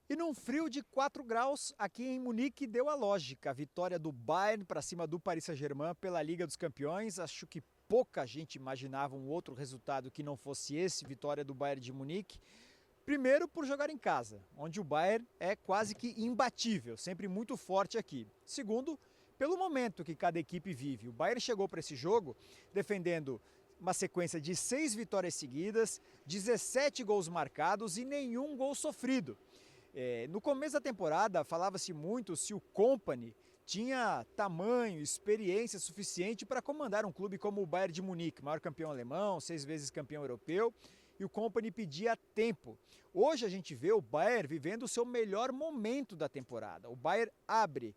E num frio de 4 graus, aqui em Munique deu a lógica. A vitória do Bayern para cima do Paris Saint-Germain pela Liga dos Campeões. Acho que pouca gente imaginava um outro resultado que não fosse esse, vitória do Bayern de Munique. Primeiro por jogar em casa, onde o Bayern é quase que imbatível, sempre muito forte aqui. Segundo, pelo momento que cada equipe vive. O Bayern chegou para esse jogo defendendo uma sequência de 6 vitórias seguidas, 17 gols marcados e nenhum gol sofrido. No começo da temporada, falava-se muito se o Kompany tinha tamanho, experiência suficiente para comandar um clube como o Bayern de Munique, maior campeão alemão, 6 vezes campeão europeu, e o Kompany pedia tempo. Hoje a gente vê o Bayern vivendo o seu melhor momento da temporada. O Bayern abre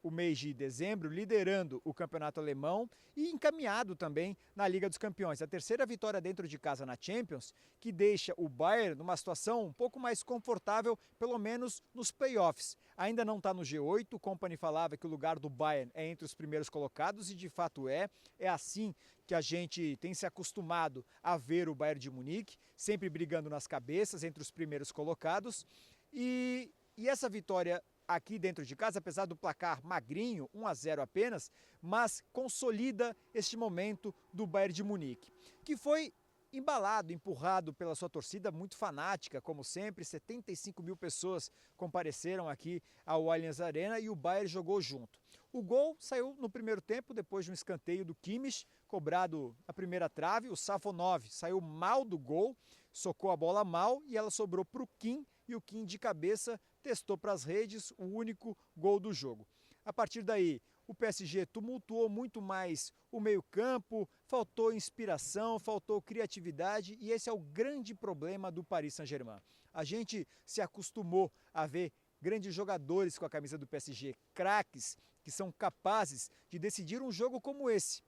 o mês de dezembro, liderando o campeonato alemão e encaminhado também na Liga dos Campeões. A terceira vitória dentro de casa na Champions, que deixa o Bayern numa situação um pouco mais confortável, pelo menos nos playoffs. Ainda não está no G8, o Kompany falava que o lugar do Bayern é entre os primeiros colocados e de fato é. É assim que a gente tem se acostumado a ver o Bayern de Munique, sempre brigando nas cabeças entre os primeiros colocados. E essa vitória aqui dentro de casa, apesar do placar magrinho, 1-0 apenas, mas consolida este momento do Bayern de Munique, que foi embalado, empurrado pela sua torcida muito fanática, como sempre, 75 mil pessoas compareceram aqui ao Allianz Arena e o Bayern jogou junto. O gol saiu no primeiro tempo, depois de um escanteio do Kimmich, cobrado na primeira trave, o Safonov saiu mal do gol, socou a bola mal e ela sobrou para o Kim, e o Kim de cabeça testou para as redes o único gol do jogo. A partir daí, o PSG tumultuou muito mais o meio-campo, faltou inspiração, faltou criatividade e esse é o grande problema do Paris Saint-Germain. A gente se acostumou a ver grandes jogadores com a camisa do PSG, craques que são capazes de decidir um jogo como esse.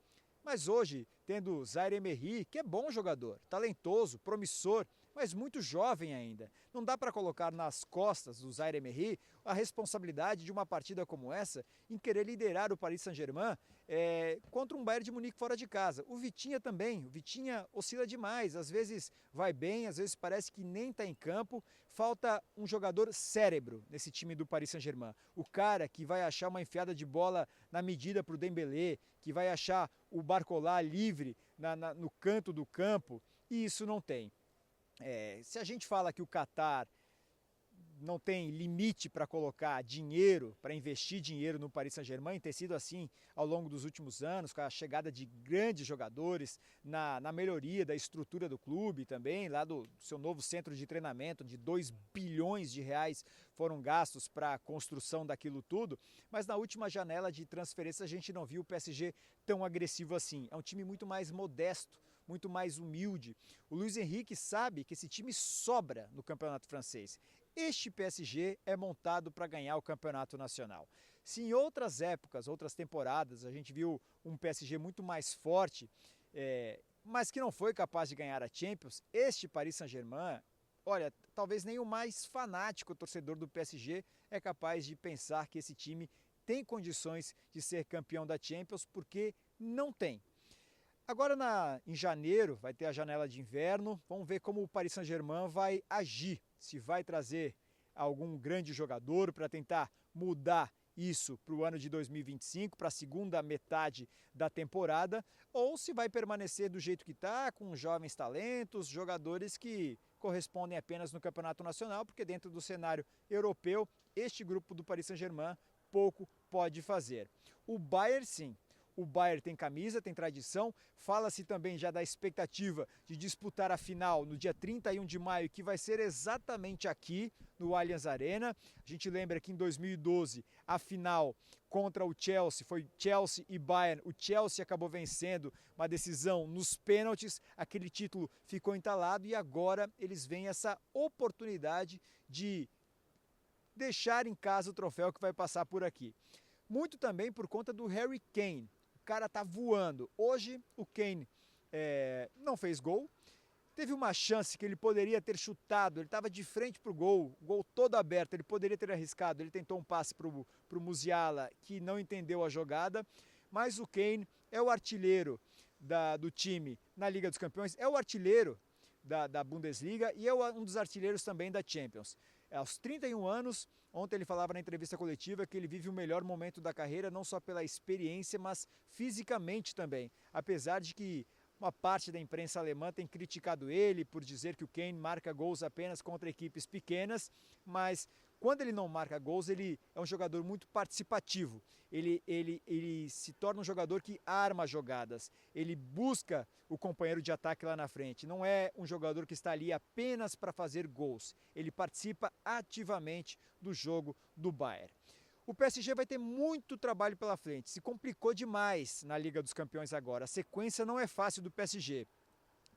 Mas hoje, tendo Zaire Emery, que é bom jogador, talentoso, promissor, mas muito jovem ainda, não dá para colocar nas costas do Zaire Emery a responsabilidade de uma partida como essa em querer liderar o Paris Saint-Germain contra um Bayern de Munique fora de casa. O Vitinha também, o Vitinha oscila demais, às vezes vai bem, às vezes parece que nem está em campo. Falta um jogador cérebro nesse time do Paris Saint-Germain. O cara que vai achar uma enfiada de bola na medida para o Dembélé, que vai achar o Barcola livre no canto do campo, e isso não tem. Se a gente fala que o Qatar não tem limite para colocar dinheiro, para investir dinheiro no Paris Saint-Germain, tem sido assim ao longo dos últimos anos, com a chegada de grandes jogadores, na melhoria da estrutura do clube também, lá do seu novo centro de treinamento, de 2 bilhões de reais foram gastos para a construção daquilo tudo, mas na última janela de transferência a gente não viu o PSG tão agressivo assim. É um time muito mais modesto, muito mais humilde. O Luiz Henrique sabe que esse time sobra no campeonato francês. Este PSG é montado para ganhar o campeonato nacional. Se em outras épocas, outras temporadas, a gente viu um PSG muito mais forte, mas que não foi capaz de ganhar a Champions, este Paris Saint-Germain, olha, talvez nem o mais fanático torcedor do PSG é capaz de pensar que esse time tem condições de ser campeão da Champions, porque não tem. Agora em janeiro vai ter a janela de inverno, vamos ver como o Paris Saint-Germain vai agir, se vai trazer algum grande jogador para tentar mudar isso para o ano de 2025, para a segunda metade da temporada, ou se vai permanecer do jeito que está, com jovens talentos, jogadores que correspondem apenas no campeonato nacional, porque dentro do cenário europeu, este grupo do Paris Saint-Germain pouco pode fazer. O Bayern sim. O Bayern tem camisa, tem tradição, fala-se também já da expectativa de disputar a final no dia 31 de maio, que vai ser exatamente aqui no Allianz Arena. A gente lembra que em 2012 a final contra o Chelsea foi Chelsea e Bayern. O Chelsea acabou vencendo uma decisão nos pênaltis, aquele título ficou entalado e agora eles veem essa oportunidade de deixar em casa o troféu que vai passar por aqui. Muito também por conta do Harry Kane. O cara tá voando. Hoje o Kane não fez gol. Teve uma chance que ele poderia ter chutado, ele estava de frente para o gol todo aberto, ele poderia ter arriscado, ele tentou um passe para o Musiala, que não entendeu a jogada, mas o Kane é o artilheiro do time na Liga dos Campeões, é o artilheiro da Bundesliga e é um dos artilheiros também da Champions. Aos 31 anos, ontem ele falava na entrevista coletiva que ele vive o melhor momento da carreira, não só pela experiência, mas fisicamente também. Apesar de que uma parte da imprensa alemã tem criticado ele por dizer que o Kane marca gols apenas contra equipes pequenas, mas quando ele não marca gols, ele é um jogador muito participativo. Ele se torna um jogador que arma jogadas. Ele busca o companheiro de ataque lá na frente. Não é um jogador que está ali apenas para fazer gols. Ele participa ativamente do jogo do Bayern. O PSG vai ter muito trabalho pela frente. Se complicou demais na Liga dos Campeões agora. A sequência não é fácil do PSG.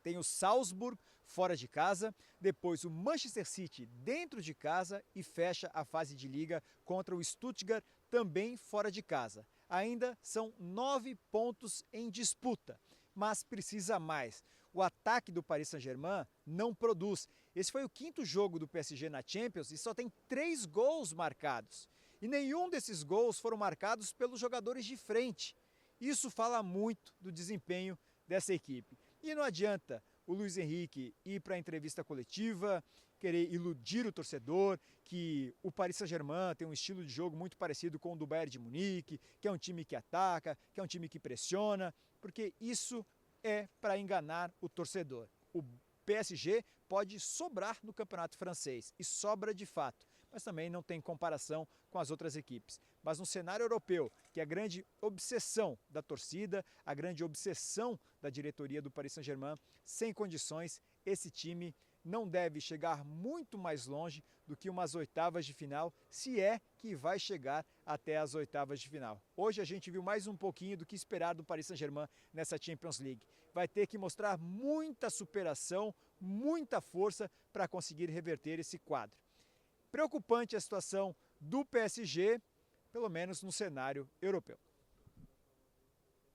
Tem o Salzburg fora de casa, depois o Manchester City dentro de casa e fecha a fase de liga contra o Stuttgart também fora de casa. Ainda são 9 pontos em disputa, mas precisa mais. O ataque do Paris Saint-Germain não produz. Esse foi o 5º jogo do PSG na Champions e só tem 3 gols marcados. E nenhum desses gols foram marcados pelos jogadores de frente. Isso fala muito do desempenho dessa equipe. E não adianta o Luiz Henrique ir para a entrevista coletiva, querer iludir o torcedor, que o Paris Saint-Germain tem um estilo de jogo muito parecido com o do Bayern de Munique, que é um time que ataca, que é um time que pressiona, porque isso é para enganar o torcedor. O PSG pode sobrar no campeonato francês, e sobra de fato, mas também não tem comparação com as outras equipes. Mas no cenário europeu, que é a grande obsessão da torcida, a grande obsessão da diretoria do Paris Saint-Germain, sem condições, esse time não deve chegar muito mais longe do que umas oitavas de final, se é que vai chegar até as oitavas de final. Hoje a gente viu mais um pouquinho do que esperar do Paris Saint-Germain nessa Champions League. Vai ter que mostrar muita superação, muita força para conseguir reverter esse quadro. Preocupante a situação do PSG, pelo menos no cenário europeu.